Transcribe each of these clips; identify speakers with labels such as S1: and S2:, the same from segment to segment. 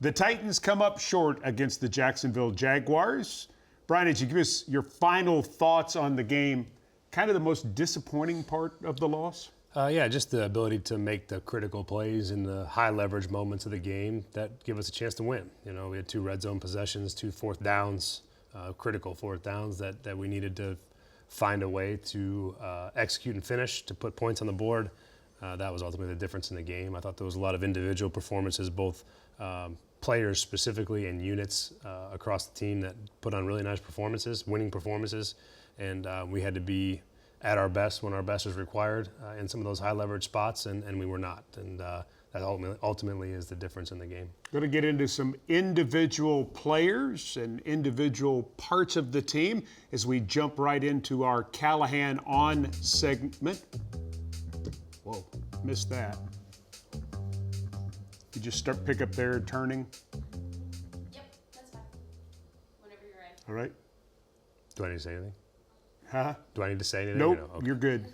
S1: The Titans come up short against the Jacksonville Jaguars. Brian, did you give us your final thoughts on the game? Kind of the most disappointing part of the loss?
S2: Yeah, just the ability to make the critical plays in the high leverage moments of the game that give us a chance to win. You know, we had 2 red zone possessions, 2 fourth downs, critical fourth downs that we needed to find a way to execute and finish, to put points on the board. That was ultimately the difference in the game. I thought there was a lot of individual performances, both players specifically and units across the team that put on really nice performances, winning performances, and we had to be at our best when our best was required in some of those high leverage spots, and we were not. And that ultimately is the difference in the game.
S1: Going to get into some individual players and individual parts of the team as we jump right into our Callahan on segment. Whoa, missed that. You just pick up there turning?
S3: Yep, that's fine. Whenever you're ready.
S1: All right.
S2: Do I need to say anything?
S1: Huh?
S2: Do I need to say anything?
S1: Nope,
S2: Okay.
S1: You're good.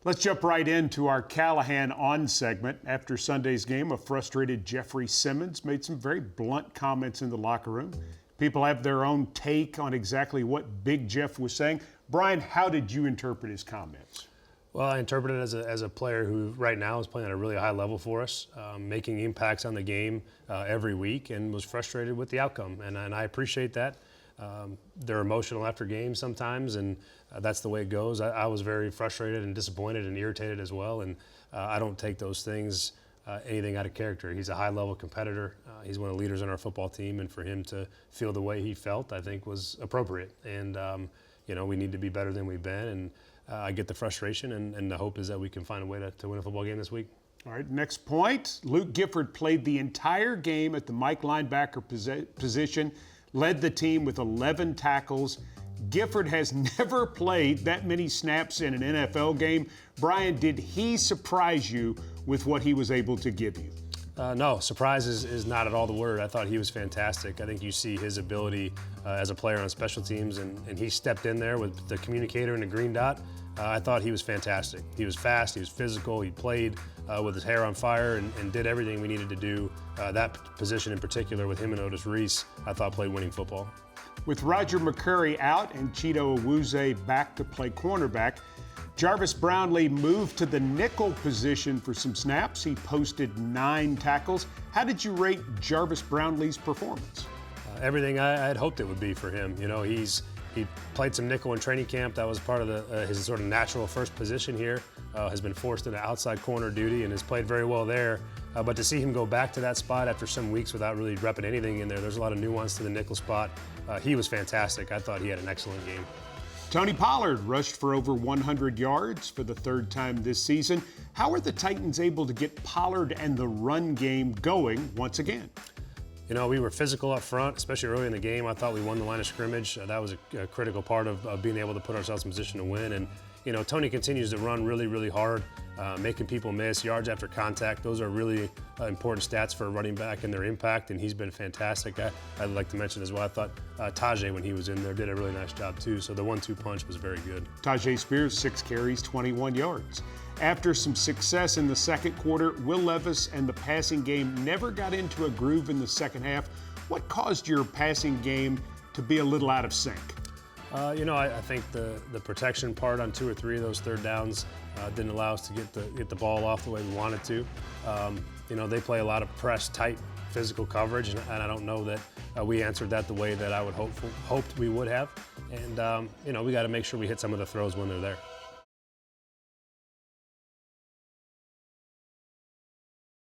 S1: Let's jump right into our Callahan on segment. After Sunday's game, a frustrated Jeffrey Simmons made some very blunt comments in the locker room. People have their own take on exactly what Big Jeff was saying. Brian, how did you interpret his comments?
S2: Well, I interpret it as a player who right now is playing at a really high level for us, making impacts on the game every week, and was frustrated with the outcome. And I appreciate that. They're emotional after games sometimes, and that's the way it goes. I was very frustrated and disappointed and irritated as well, and I don't take those things anything out of character. He's a high-level competitor. He's one of the leaders on our football team, and for him to feel the way he felt, I think, was appropriate. And you know, we need to be better than we've been, and I get the frustration, and the hope is that we can find a way to win a football game this week.
S1: All right, next point. Luke Gifford played the entire game at the Mike linebacker position, led the team with 11 tackles. Gifford has never played that many snaps in an NFL game. Brian, did he surprise you with what he was able to give you?
S2: No, surprise is not at all the word. I thought he was fantastic. I think you see his ability as a player on special teams, and he stepped in there with the communicator and the green dot. I thought he was fantastic. He was fast, he was physical, he played with his hair on fire and did everything we needed to do. That position in particular with him and Otis Reese, I thought played winning football.
S1: With Roger McCurry out and Cheeto Awuzie back to play cornerback, Jarvis Brownlee moved to the nickel position for some snaps. He posted 9 tackles. How did you rate Jarvis Brownlee's performance?
S2: Everything I had hoped it would be for him. You know, he played some nickel in training camp. That was part of his sort of natural first position here. Has been forced into outside corner duty and has played very well there. But to see him go back to that spot after some weeks without really repping anything in there's a lot of nuance to the nickel spot. He was fantastic. I thought he had an excellent game.
S1: Tony Pollard rushed for over 100 yards for the 3rd time this season. How are the Titans able to get Pollard and the run game going once again?
S2: You know, we were physical up front, especially early in the game. I thought we won the line of scrimmage. That was a critical part of being able to put ourselves in position to win. And, you know, Tony continues to run really, really hard, making people miss, yards after contact. Those are really important stats for a running back and their impact, and he's been fantastic. I'd like to mention as well, I thought Tajay, when he was in there, did a really nice job too. So the 1-2 punch was very good.
S1: Tajay Spears, 6 carries, 21 yards. After some success in the second quarter, Will Levis and the passing game never got into a groove in the second half. What caused your passing game to be a little out of sync?
S2: You know, I think the protection part on 2 or 3 of those third downs didn't allow us to get the ball off the way we wanted to. You know, they play a lot of press, tight, physical coverage, and I don't know that we answered that the way that I would hoped we would have. And you know, we got to make sure we hit some of the throws when they're there.